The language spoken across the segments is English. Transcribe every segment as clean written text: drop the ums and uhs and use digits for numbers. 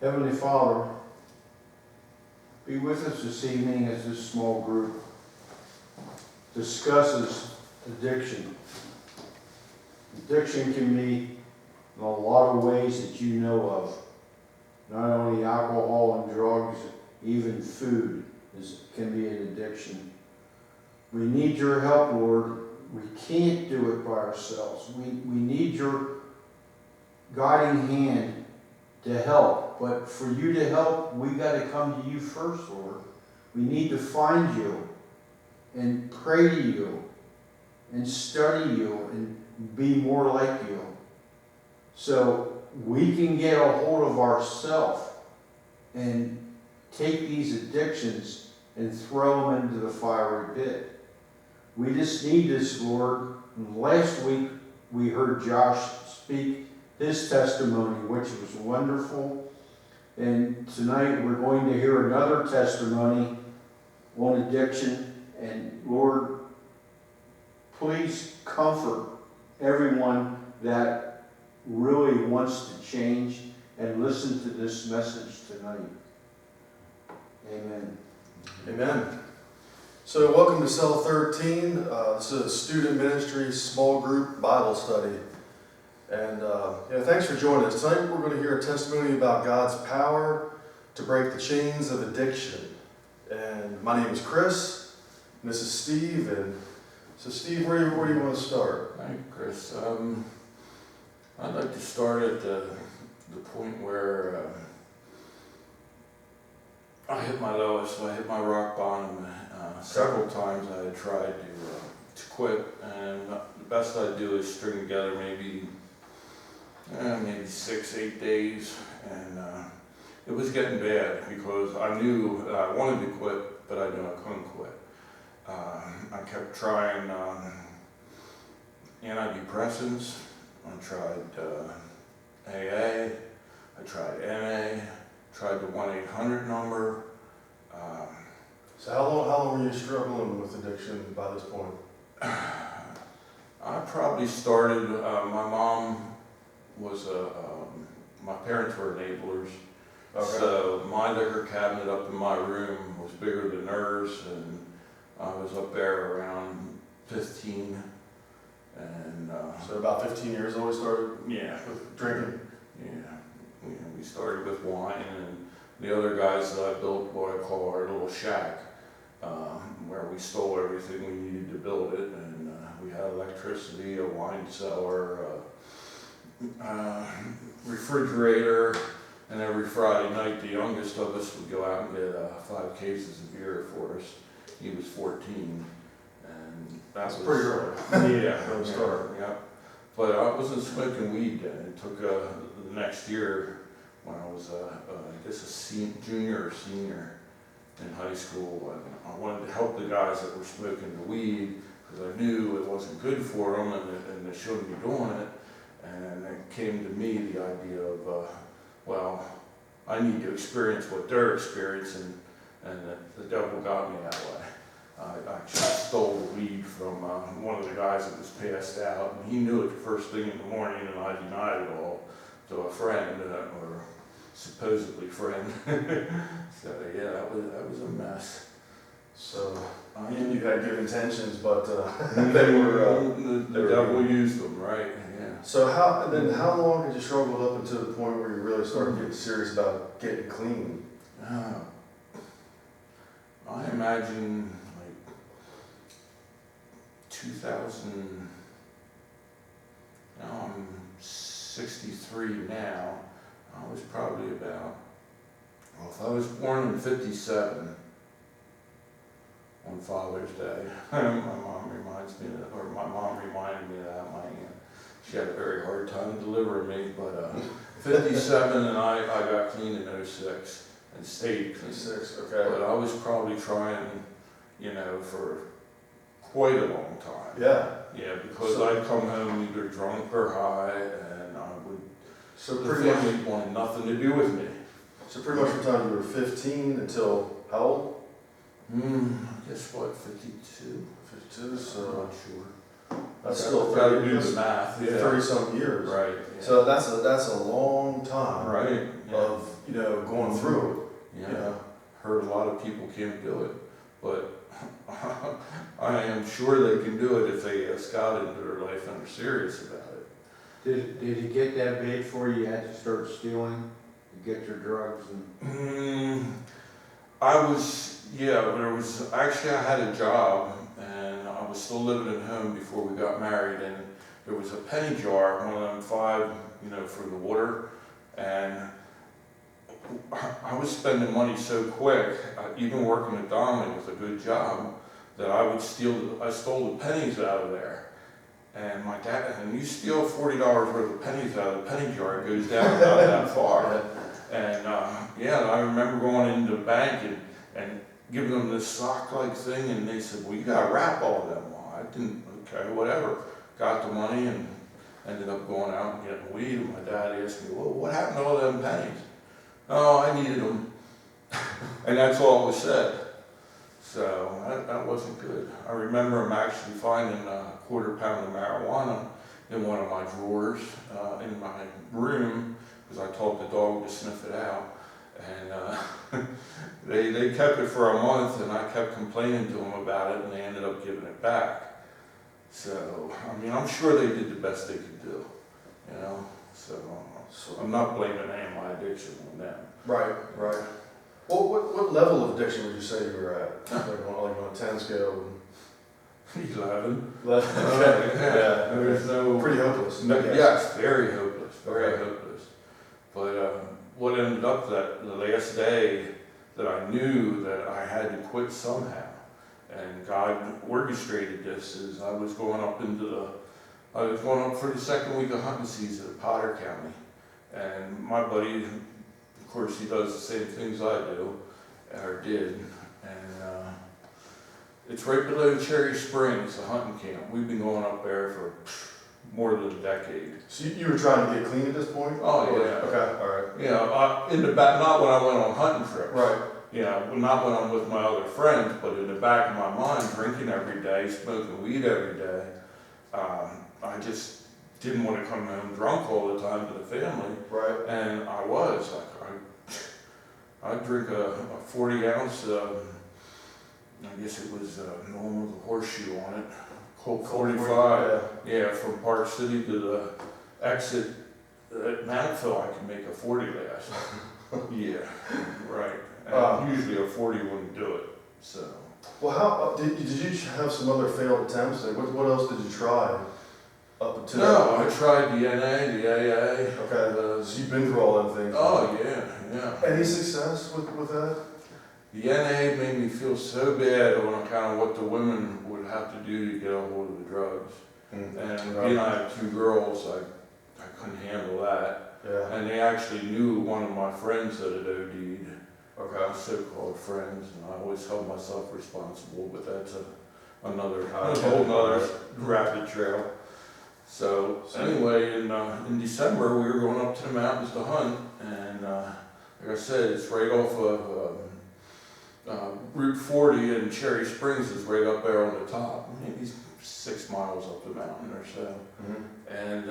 Heavenly Father, be with us this evening as this small group discusses addiction. Addiction can be in a lot of ways that you know of. Not only alcohol and drugs, even food can be an addiction. We need your help, Lord. We can't do it by ourselves. We need your guiding hand to help. But for you to help, we got to come to you first, Lord. We need to find you and pray to you and study you and be more like you. So we can get a hold of ourselves and take these addictions and throw them into the fiery pit. We just need this, Lord. And last week we heard Josh speak his testimony, which was wonderful. And tonight we're going to hear another testimony on addiction. And Lord, please comfort everyone that really wants to change and listen to this message tonight. Amen. Amen. So welcome to Cell 13. This is a student ministry small group Bible study. And thanks for joining us. Tonight we're going to hear a testimony about God's power to break the chains of addiction. And my name is Chris, and this is Steve. And so Steve, where do you want to start? Thank you, Chris. I'd like to start at the point where I hit my lowest. I hit my rock bottom. Several times I had tried to quit, and the best I'd do is string together maybe 6-8 days, and it was getting bad because I knew that I wanted to quit, but I knew I couldn't quit. I kept trying antidepressants. I tried AA, I tried NA, tried the 1-800 number. So how long were you struggling with addiction by this point? I probably started, my mom was my parents were enablers. Okay. So my liquor cabinet up in my room was bigger than hers, and I was up there around 15. And So about 15 years old we started yeah, with drinking? yeah, we started with wine, and the other guys that I built what I call our little shack, where we stole everything we needed to build it, and we had electricity, a wine cellar, refrigerator, and every Friday night the youngest of us would go out and get 5 cases of beer for us. He was 14, and That's pretty early. Yeah, From the start. yeah. But I wasn't smoking weed then. It took the next year when I was, I guess, junior or senior in high school, and I wanted to help the guys that were smoking the weed because I knew it wasn't good for them and they shouldn't be doing it. And it came to me the idea of, I need to experience what they're experiencing, and the devil got me that way. I just stole the weed from one of the guys that was passed out, and he knew it the first thing in the morning, and I denied it all to a friend, or supposedly friend. So yeah, that was a mess. So you had good intentions, but they the were devil used them, right? Yeah. So how long had you struggled up until the point where you really started getting serious about getting clean? I imagine like 2000. Now I'm 63 now. I was probably about. Well, if I was born in 57 on Father's Day, my mom reminded me of that. My aunt, she had a very hard time delivering me, but 57, and I got clean in 06 and stayed clean. 6, okay. But I was probably trying, for quite a long time. Yeah. Yeah, because I'd come home either drunk or high, and So the pretty much, family wanted nothing to do with me. so pretty much from the time you were 15 until how old? I guess what, 52? 52. I'm So not sure. That's still Gotta 30, do the math, yeah. 30-some years. Right. yeah. So that's a long time Right. yeah. of, going through it. Yeah, heard a lot of people can't do it, but I am sure they can do it if they got into their life and are serious about it. Did it get that bad for you had to start stealing to get your drugs and? Actually I had a job and I was still living at home before we got married, and there was a penny jar, one of them 5, for the water, and I was spending money so quick, even working at Donnelly with a good job, that I stole the pennies out of there. And my dad, and you steal $40 worth of pennies out of the penny jar, it goes down about that far. And I remember going into the bank and giving them this sock-like thing, and they said, well, you gotta wrap all of them. Well, I didn't, okay, whatever. Got the money and ended up going out and getting weed, and my dad asked me, well, what happened to all them pennies? Oh, I needed them. And that's all was said. So that wasn't good. I remember him actually finding a quarter pound of marijuana in one of my drawers in my room, because I taught the dog to sniff it out. And they kept it for a month, and I kept complaining to them about it, and they ended up giving it back. So, I'm sure they did the best they could do, So I'm not blaming any of my addiction on them. Right. Well, what level of addiction would you say you were at? Like on a 10 scale? 11. Okay. Yeah. There's no. Pretty hopeless. No, yes, very hopeless. Very Okay. hopeless. But what ended up that the last day that I knew that I had to quit somehow, and God orchestrated this, is I was going up for the second week of hunting season at Potter County, and my buddy, of course, he does the same things I do, or did, and it's right below Cherry Springs, the hunting camp. We've been going up there for more than a decade. So you were trying to get clean at this point? Oh, yeah. Okay, all right. In the back, not when I went on hunting trips. Right. Not when I'm with my other friends, but in the back of my mind, drinking every day, smoking weed every day. I just didn't want to come home drunk all the time to the family. Right. And I was I'd drink a 40 ounce, I guess it was normal with a horseshoe on it, Colt 45. Yeah, from Park City to the exit at Mountfield, I could make a 40 last. Yeah, right. And usually a 40 wouldn't do it, so. Well, how did you have some other failed attempts? Like, what else did you try up until? No, I tried the NA, the AA. Okay, so you've been through all them things. Oh, yeah. Any success with that? The NA made me feel so bad on account of what the women would have to do to get a hold of the drugs. And being I have 2 girls, I couldn't handle that. Yeah. And they actually knew one of my friends that had OD'd. Okay. So-called friends, and I always held myself responsible, but that's another Okay. whole nother rabbit trail. So anyway, in December we were going up to the mountains to hunt, and like I said, it's right off of Route 40, and Cherry Springs is right up there on the top, maybe 6 miles up the mountain or so. Mm-hmm. And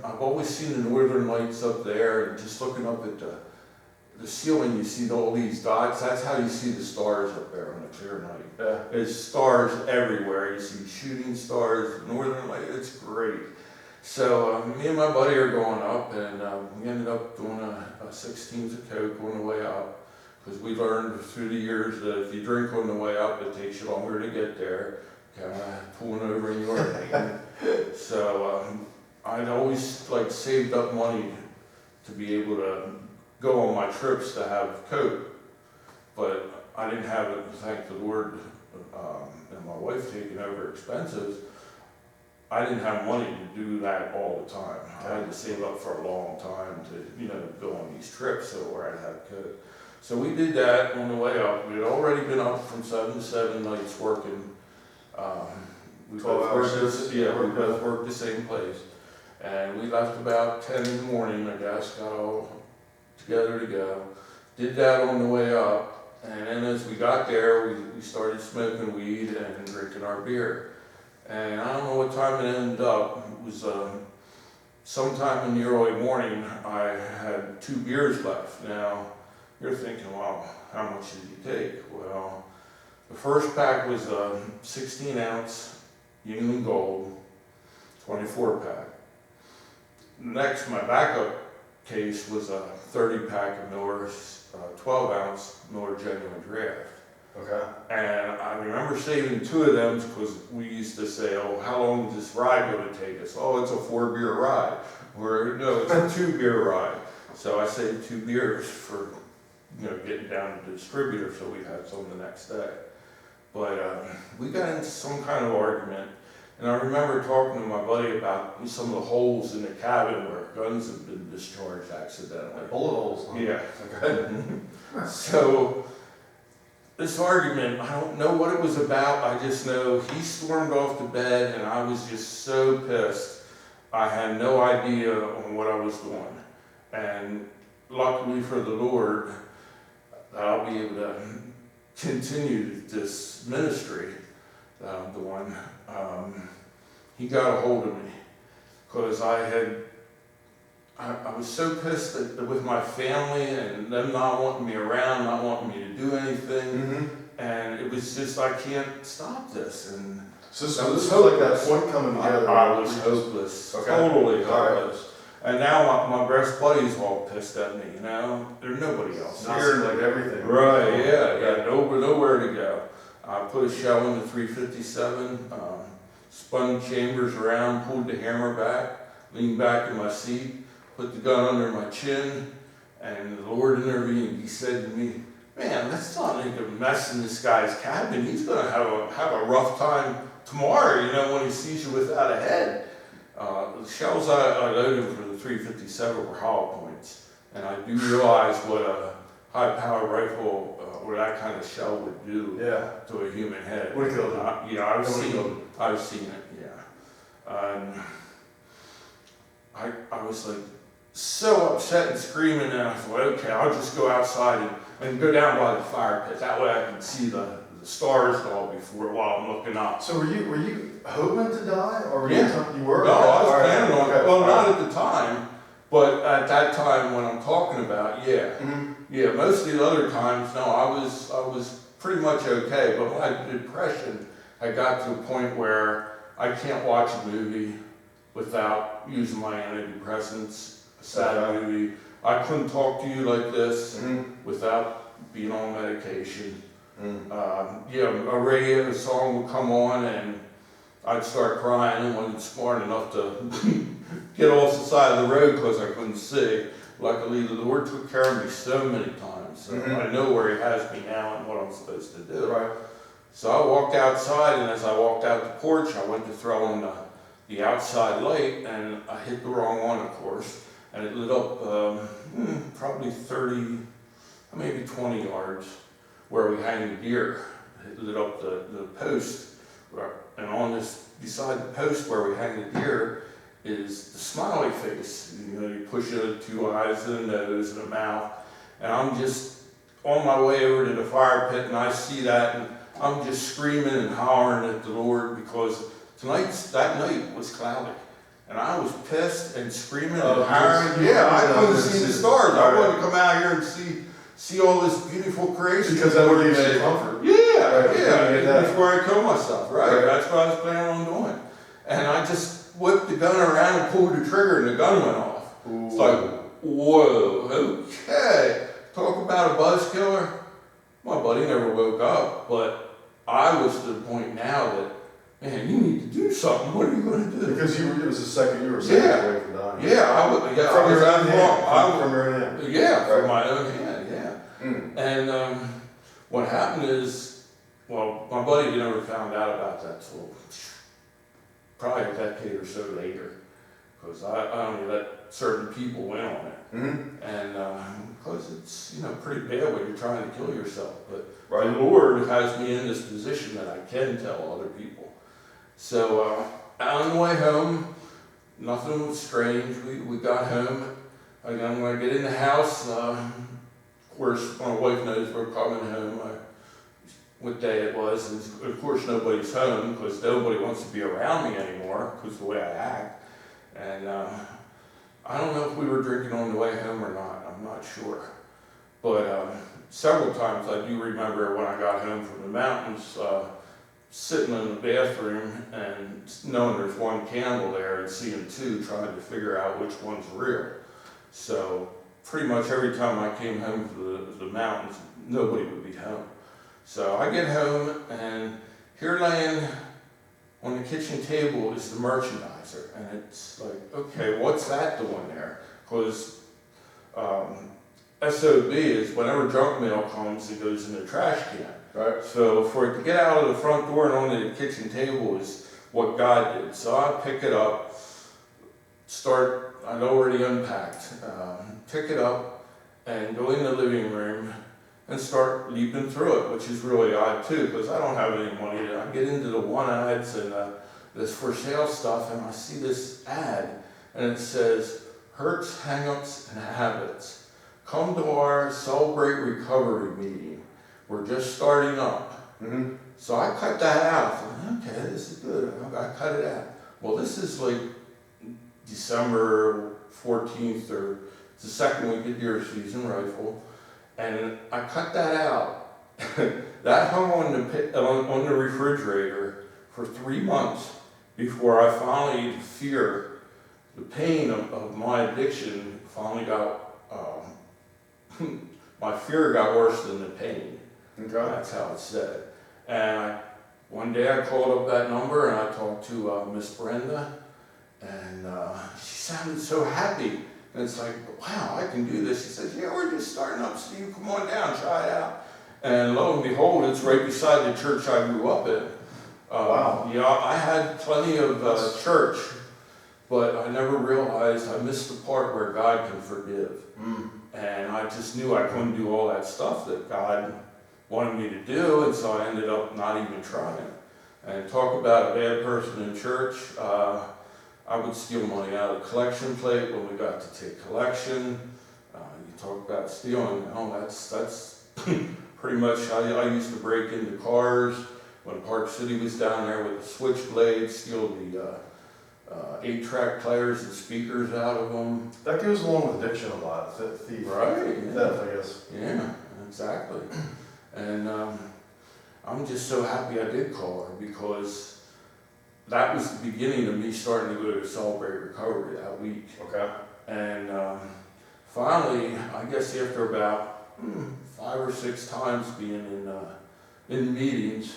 I've always seen the northern lights up there, and just looking up at the ceiling, you see all these dots. That's how you see the stars up there on a clear night. Yeah. There's stars everywhere. You see shooting stars, northern light. It's great. So me and my buddy are going up, and we ended up doing a 16th of Coke on the way up, because we learned through the years that if you drink on the way up, it takes you longer to get there. Kind of pulling over in your lane. So I'd always saved up money to be able to go on my trips to have Coke, but I didn't have it, thank the Lord, and my wife taking over expenses. I didn't have money to do that all the time. I had to save up for a long time to, go on these trips where I'd have Coke. So we did that on the way up. We had already been up from 7 to 7 nights working. We 12-hour shifts? Yeah, we both worked the same place. And we left about 10 in the morning, I guess, got all together to go. Did that on the way up, and then as we got there, we started smoking weed and drinking our beer. And I don't know what time it ended up. It was sometime in the early morning. I had 2 beers left. Now, you're thinking, well, how much did you take? Well, the first pack was a 16-ounce Yingling Gold 24-pack. Next, my backup case was a 30-pack of Miller's 12-ounce Miller Genuine Draft. Okay. And I remember saving 2 of them because we used to say, oh, how long is this ride going to take us? Oh, it's a 4-beer ride. Or no, it's a 2-beer ride. So I saved 2 beers for, getting down to the distributor so we had some the next day. But we got into some kind of argument. And I remember talking to my buddy about some of the holes in the cabin where guns have been discharged accidentally. Bullet holes. Huh? Yeah. Okay. So this argument, I don't know what it was about. I just know he stormed off to bed and I was just so pissed. I had no idea on what I was doing. And luckily for the Lord, I'll be able to continue this ministry that I'm doing. He got a hold of me because I was so pissed with my family and them not wanting me around, not wanting me to do anything. Mm-hmm. And it was just, I can't stop this. And So this was like that point coming together. I was hopeless, Okay. totally All right. hopeless. And now my best buddies all pissed at me, There's nobody else Not here. seem like everything. Right, yeah, nowhere to go. I put a shell in the 357, spun chambers around, pulled the hammer back, leaned back in my seat, put the gun under my chin, and the Lord intervened. He said to me, man, let's not make a mess in this guy's cabin. He's going to have a rough time tomorrow, when he sees you without a head. The shells I loaded for the 357 were hollow points, and I do realize what a high-powered rifle or that kind of shell would do to a human head. Would it kill him? Yeah, I've seen it, yeah. I was like so upset and screaming, and I thought, okay, I'll just go outside and go down by the fire pit. That way I can see the stars all before while I'm looking up. So were you hoping to die, or were Yeah. you were? No, I was planning on Okay. it. Well, not at the time, but at that time when I'm talking about, yeah. Mm-hmm. Yeah, most of the other times, no, I was pretty much okay, but my depression, I got to a point where I can't watch a movie without using my antidepressants, a sad Okay. movie. I couldn't talk to you like this Mm-hmm. without being on medication. Mm-hmm. A radio song would come on and I'd start crying and wasn't smart enough to get off the side of the road because I couldn't see. Luckily, the Lord took care of me so many times. So Mhm. I know where He has me now and what I'm supposed to do. Right. So I walked outside, and as I walked out the porch, I went to throw on the outside light, and I hit the wrong one, of course, and it lit up probably 30, maybe 20 yards where we hang the deer. It lit up the post, and beside the post where we hang the deer is the smiley face. You push it 2 eyes and a nose and a mouth, and I'm just on my way over to the fire pit, and I see that, and I'm just screaming and hollering at the Lord because that night was cloudy. And I was pissed and screaming and hollering. Yeah, I couldn't see the stars. I wanted to come out here and see all this beautiful creation. Because that would give you comfort. Yeah, Right, yeah, before I kill myself, right? That's what I was planning on doing. And I just whipped the gun around and pulled the trigger and the gun went off. Ooh. It's like, whoa, okay. Talk about a buzz killer. My buddy never woke up, but I was to the point now that, man, you need to do something. What are you going to do? Because it was the second you were seconds Yeah. away from dying. Yeah, From your own from hand. From your own hand. from my own hand, yeah. Mm. And what happened is, well, my buddy never found out about that till probably a decade or so later, because I only let certain people in on it, Mm-hmm. and because it's pretty bad when you're trying to kill yourself. But Right. the Lord has me in this position that I can tell other people. So on the way home, nothing was strange. We got home. Again, when I get in the house, of course, my wife knows we're coming home. I what day it was, and of course nobody's home, because nobody wants to be around me anymore, because the way I act. And I don't know if we were drinking on the way home or not, I'm not sure. But several times I do remember when I got home from the mountains, sitting in the bathroom and knowing there's one candle there and seeing two, trying to figure out which one's real. So pretty much every time I came home from the mountains, nobody would be home. So I get home, and here laying on the kitchen table is the merchandiser, and it's like, okay, what's that doing there? Because SOB is whenever junk mail comes, it goes in the trash can. Right. So for it to get out of the front door and onto the kitchen table is what God did. So I pick it up, I'd already unpacked, pick it up and go in the living room and start leaping through it, which is really odd too, because I don't have any money. I get into the one ads and this for sale stuff, and I see this ad, and it says, hurts, hangups, and habits. Come to our Celebrate Recovery meeting. We're just starting up. Mm-hmm. So I cut that out. I thought, okay, this is good. I cut it out. Well, this is like December 14th, or the second week of deer season, rifle. And I cut that out. That hung on the refrigerator for 3 months before I finally, the pain of my addiction finally got, my fear got worse than the pain. Okay. That's how it's said. And one day I called up that number and I talked to Miss Brenda, and she sounded so happy. And it's like, wow, I can do this. She says, yeah, we're just starting up, Steve. Come on down, try it out. And lo and behold, it's right beside the church I grew up in. Wow. Yeah, I had plenty of church, but I never realized I missed the part where God can forgive. Mm. And I just knew I couldn't do all that stuff that God wanted me to do, and so I ended up not even trying. And talk about a bad person in church, I would steal money out of the collection plate when we got to take collection. You talk about stealing, that's pretty much, I used to break into cars when Park City was down there with the switchblade, steal the 8-track players and speakers out of them. That goes along with addiction a lot. Thief. Right, yeah. Theft, I guess. Yeah, exactly. And I'm just so happy I did call her, because that was the beginning of me starting to go to Celebrate Recovery that week. Okay. And finally, I guess after about 5 or 6 times being in meetings,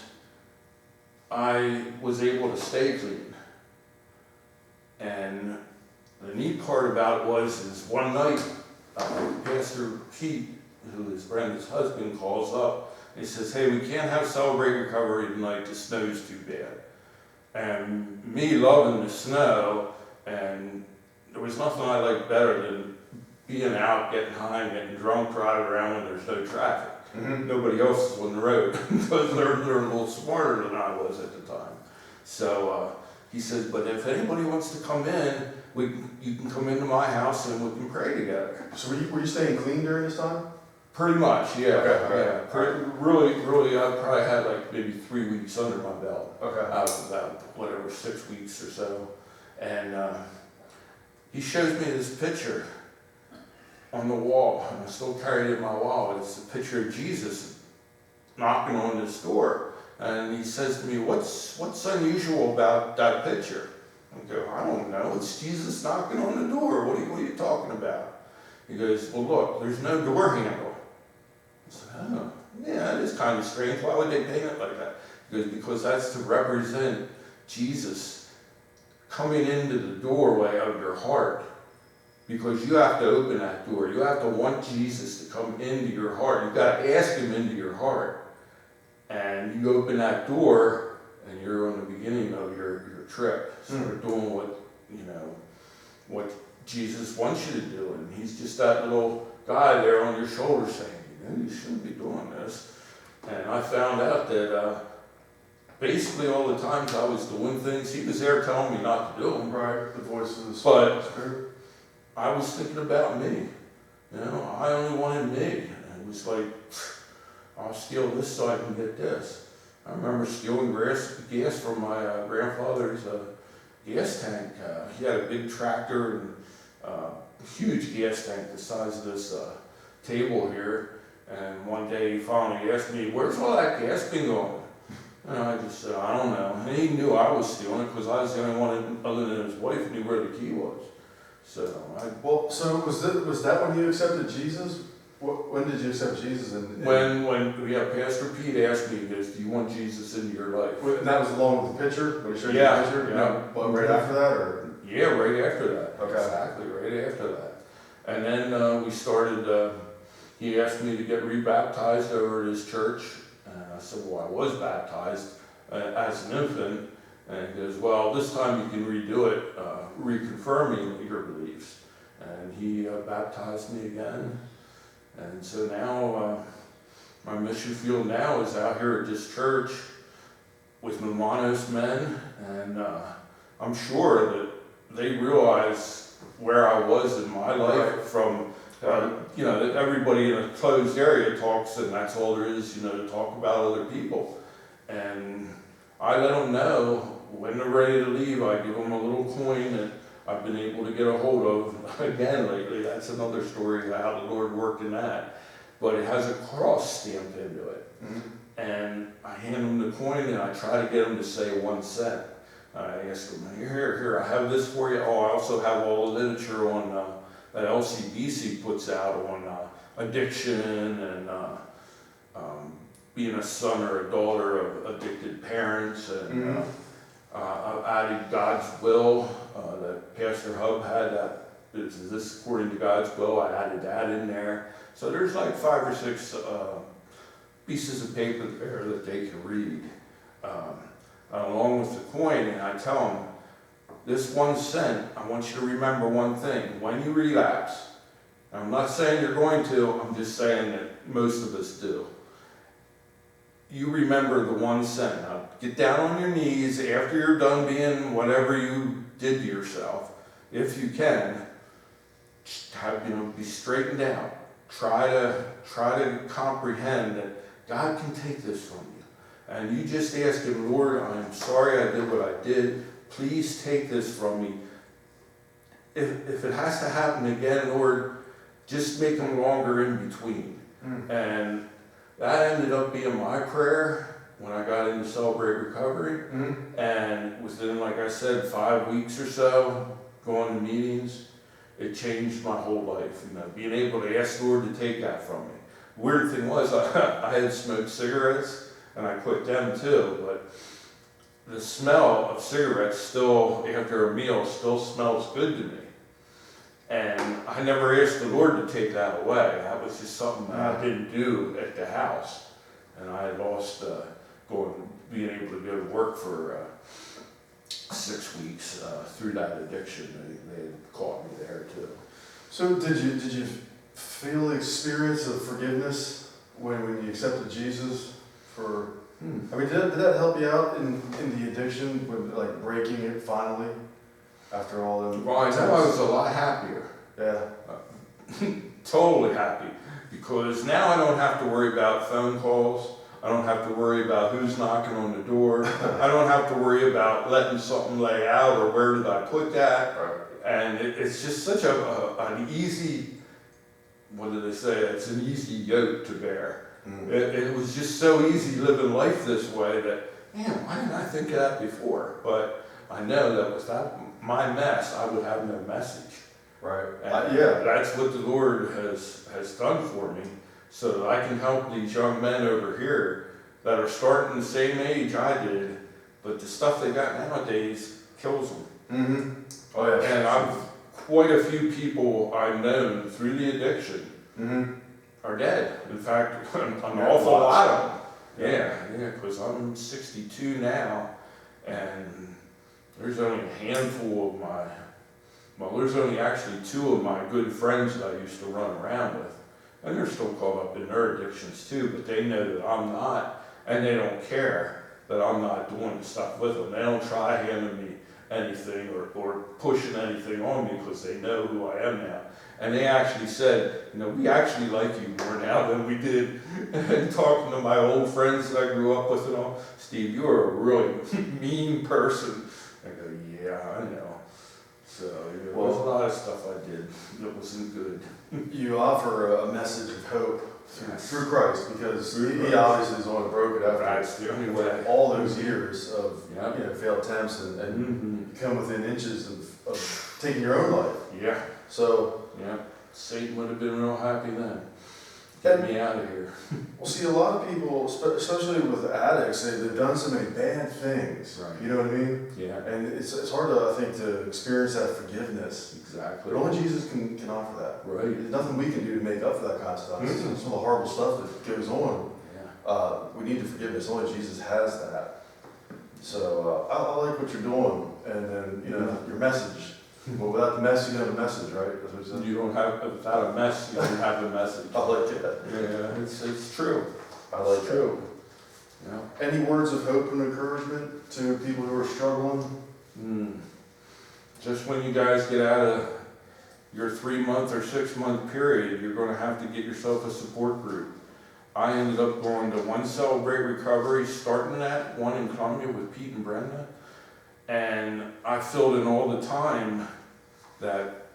I was able to stay clean. And the neat part about it is one night, Pastor Pete, who is Brenda's husband, calls up. He says, hey, we can't have Celebrate Recovery tonight, the snow's too bad. And me loving the snow, and there was nothing I liked better than being out, getting high, and getting drunk, driving around when there's no traffic. Mm-hmm. Nobody else is on the road, because they're a little smarter than I was at the time. So he says, but if anybody wants to come in, you can come into my house and we can pray together. So were you staying clean during this time? Pretty much, yeah. Okay. Yeah. Really, I probably had like maybe 3 weeks under my belt. Okay. Out of about, whatever, 6 weeks or so. And he shows me this picture on the wall, and I still carry it in my wallet. It's a picture of Jesus knocking on this door. And he says to me, what's unusual about that picture? I go, I don't know, it's Jesus knocking on the door. What are you talking about? He goes, well look, there's no door handle. I said, oh, yeah, that is kind of strange. Why would they paint it like that? He goes, because that's to represent Jesus coming into the doorway of your heart. Because you have to open that door. You have to want Jesus to come into your heart. You've got to ask him into your heart. And you open that door, and you're on the beginning of your trip. Start doing what Jesus wants you to do. And he's just that little guy there on your shoulder saying, you shouldn't be doing this. And I found out that basically all the times I was doing things, he was there telling me not to do them. Right. The voice of the But Spirit. I was thinking about me. I only wanted me. And it was like, I'll steal this so I can get this. I remember stealing gas from my grandfather's gas tank. He had a big tractor and a huge gas tank the size of this table here. And one day he finally asked me, "Where's all that gas been going?" And I just said, "I don't know." And he knew I was stealing it because I was the only one other than his wife who knew where the key was. So Well, so was that when you accepted Jesus? When did you accept Jesus? when Pastor Pete asked me this, "Do you want Jesus into your life?" And that was along with the picture, when he showed you Yeah, the picture? yeah. What, right after that, or? Yeah, right after that. Okay. Exactly, right after that. And then we started, he asked me to get rebaptized over at his church. And I said, "Well, I was baptized as an infant." And he goes, "Well, this time you can redo it, reconfirming your beliefs." And he baptized me again. And so now, my mission field now is out here at this church with Numanos men, and I'm sure that they realize where I was in my life from, you know, that everybody in a closed area talks, and that's all there is, you know, to talk about other people. And I let them know when they're ready to leave. I give them a little coin that I've been able to get a hold of again lately. That's another story of how the Lord worked in that. But it has a cross stamped into it. Mm-hmm. And I hand them the coin and I try to get them to say 1 cent. I ask them, here, I have this for you. Oh, I also have all the literature on that LCBC puts out on addiction and being a son or a daughter of addicted parents. And I've added God's will that Pastor Hub had. That is this according to God's will. I added that in there. So there's like 5 or 6 pieces of paper there that they can read. Along with the coin, and I tell them, this 1 cent, I want you to remember one thing. When you relapse, I'm not saying you're going to, I'm just saying that most of us do. You remember the 1 cent. Now, get down on your knees after you're done being whatever you did to yourself, if you can, be straightened out. Try to comprehend that God can take this from you. And you just ask him, "Lord, I'm sorry I did what I did. Please take this from me. If it has to happen again, Lord, just make them longer in between." And that ended up being my prayer when I got into Celebrate Recovery. And within, like I said, 5 weeks or so, going to meetings, it changed my whole life. You know, being able to ask the Lord to take that from me. Weird thing was, I had smoked cigarettes, and I quit them too, but the smell of cigarettes still, after a meal, still smells good to me. And I never asked the Lord to take that away. That was just something that I didn't do at the house. And I had lost being able to go to work for 6 weeks through that addiction. They had caught me there too. So did you feel the experience of forgiveness when you accepted Jesus? I mean, did that help you out in the addiction, with like breaking it finally after all the? Well, I know I was a lot happier. Yeah. Totally happy, because now I don't have to worry about phone calls. I don't have to worry about who's knocking on the door. I don't have to worry about letting something lay out or where did I put that. And it's just such an easy, what do they say? It's an easy yoke to bear. It was just so easy living life this way that, man, why didn't I think of that before? But I know that without my mess, I would have no message. Right. And that's what the Lord has done for me, so that I can help these young men over here that are starting the same age I did, but the stuff they got nowadays kills them. Oh yeah. And I've quite a few people I've known through the addiction are dead. In fact, an awful lot of them. Yeah, because I'm 62 now, and there's only a handful of there's only actually 2 of my good friends that I used to run around with. And they're still caught up in their addictions too, but they know that I'm not, and they don't care that I'm not doing the stuff with them. They don't try handing me anything or pushing anything on me because they know who I am now. And they actually said, we actually like you more now than we did. And talking to my old friends that I grew up with and all, Steve, you're a really mean person. I go, yeah, I know. So there was a lot of stuff I did that wasn't good. You offer a message of hope through Christ, because Through he Christ. obviously is the one who broke it after That's the only way. all those years of Yeah. failed attempts, and Mhm. you come within inches of taking your own life. Yeah, So, yeah. Satan would have been real happy then. Get me out of here. we'll see a lot of people, especially with addicts, they've done so many bad things. Right. You know what I mean? Yeah, And it's hard to, I think, to experience that forgiveness. exactly. But only Jesus can offer that. Right. There's nothing we can do to make up for that kind of stuff. Mhm. Some of the horrible stuff that goes on. Yeah. We need the forgiveness. Only Jesus has that. So I like what you're doing, and then your message. Well, without the mess, you don't have a message, right? That's what you said. You don't have, without a mess, you don't have a message. I like that. Yeah, it's true. I like It's that. true. Yeah. Any words of hope and encouragement to people who are struggling? Just when you guys get out of your 3-month or 6-month period, you're gonna have to get yourself a support group. I ended up going to One Celebrate Recovery, starting that one in Columbia with Pete and Brenda. And I filled in all the time that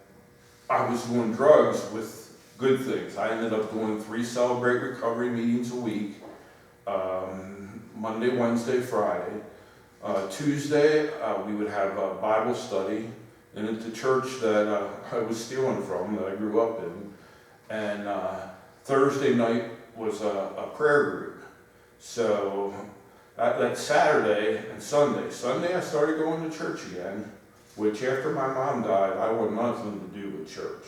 I was doing drugs with good things. I ended up doing 3 Celebrate Recovery meetings a week, Monday, Wednesday, Friday. Tuesday, we would have a Bible study, and at the church that I was stealing from, that I grew up in. And Thursday night was a prayer group. So that Saturday and Sunday. Sunday I started going to church again, which after my mom died, I wanted nothing to do with church.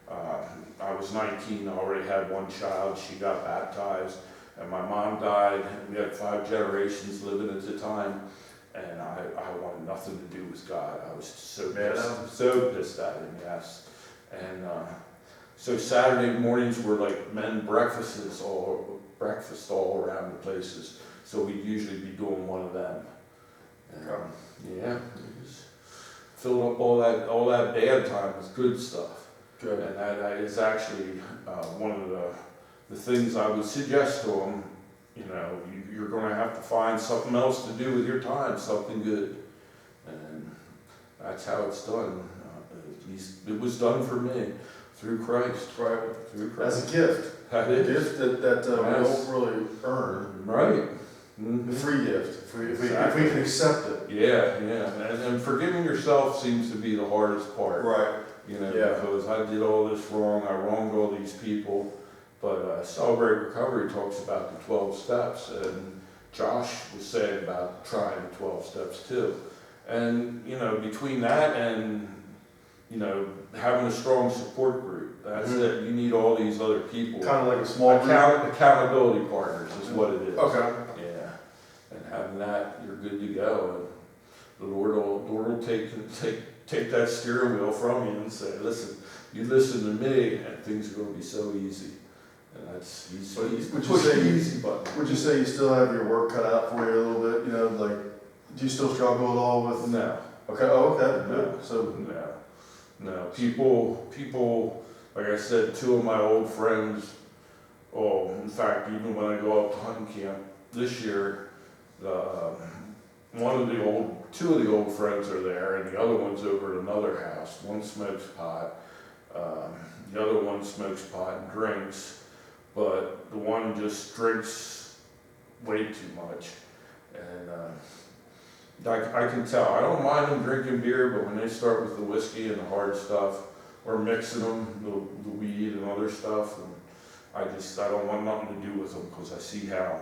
I was 19, I already had one child, she got baptized, and my mom died. We had 5 generations living at the time, and I wanted nothing to do with God. I was so pissed at him, yes. And so Saturday mornings were like men breakfast all around the places. So we'd usually be doing one of them. And, yeah, we just filled up all that bad time with good stuff. Good. And that is actually one of the things I would suggest to them. You're going to have to find something else to do with your time, something good. And that's how it's done. At least it was done for me, through Christ. Right. Through Christ. As a gift. That A is. gift that Yes. we don't really earn. Right. A Mhm. free gift, if we Exactly. can accept it. Yeah, and forgiving yourself seems to be the hardest part. Right. Yeah. Because I did all this wrong, I wronged all these people, but Celebrate Recovery talks about the 12 steps, and Josh was saying about trying the 12 steps too. And, between that and, having a strong support group, that's Mhm. it. You need all these other people. Kind of like a small group. Accountability partners is what it is. Okay. Yeah, and having that, you're good to go, and the Lord will take that steering wheel from you and say, listen, you listen to me, and things are going to be so easy. And that's easy. But He's would you push say- the easy button. Would you say you still have your work cut out for you a little bit? Do you still struggle at all with? No, Okay. Oh, okay. No. Good. So. no. People, like I said, 2 of my old friends. Oh, in fact, even when I go up to hunting camp this year, 2 of the old friends are there, and the other one's over at another house. One smokes pot, the other one smokes pot and drinks, but the one just drinks way too much. And I can tell. I don't mind them drinking beer, but when they start with the whiskey and the hard stuff, or mixing them, the weed and other stuff, and I don't want nothing to do with them because I see how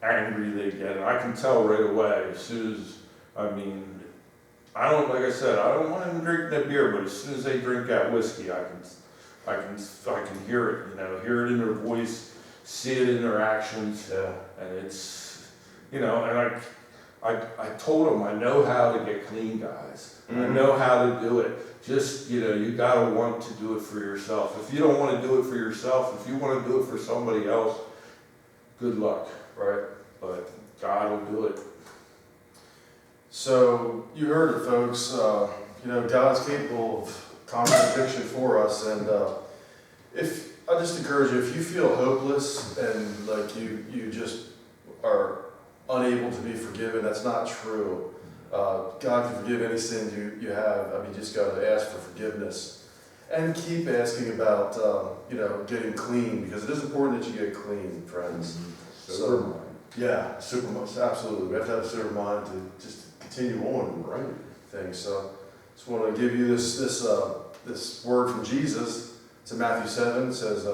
angry they get. And I can tell right away as soon as, I don't want them drinking that beer, but as soon as they drink that whiskey, I can hear it, hear it in their voice, see it in their actions, Yeah. and it's, and I told them I know how to get clean, guys. I Mhm. know how to do it. Just, you gotta want to do it for yourself. If you don't want to do it for yourself, if you want to do it for somebody else, good luck. Right. But God will do it. So you heard it, folks. God's capable of conquering addiction for us, and if I just encourage you, if you feel hopeless and like you just are unable to be forgiven, that's not true. God can forgive any sin you have. I mean, you just got to ask for forgiveness and keep asking about getting clean, because it is important that you get clean, friends. Sober mind. Yeah, super much, absolutely. We have to have a sober mind to just continue on Right. things. So, just want to give you this word from Jesus. It's in Matthew 7. It says,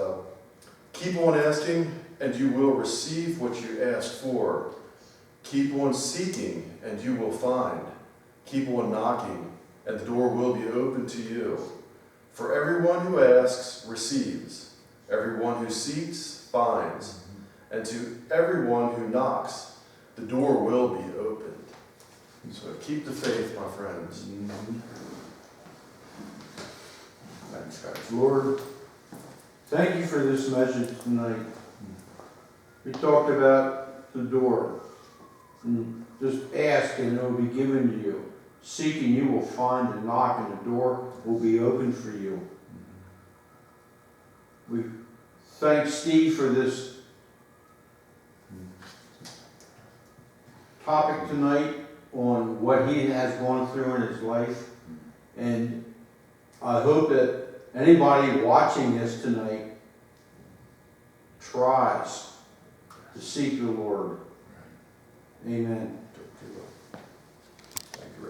"Keep on asking, and you will receive what you ask for. Keep on seeking, and you will find. Keep on knocking, and the door will be open to you. For everyone who asks receives. Everyone who seeks finds. And to everyone who knocks, the door will be opened." So keep the faith, my friends. Thanks, guys. Lord, thank you for this message tonight. We talked about the door. And just ask and it will be given to you. Seek and you will find, and knock and the door will be open for you. We thank Steve for this topic tonight on what he has gone through in his life. And I hope that anybody watching this tonight tries to seek the Lord. Amen.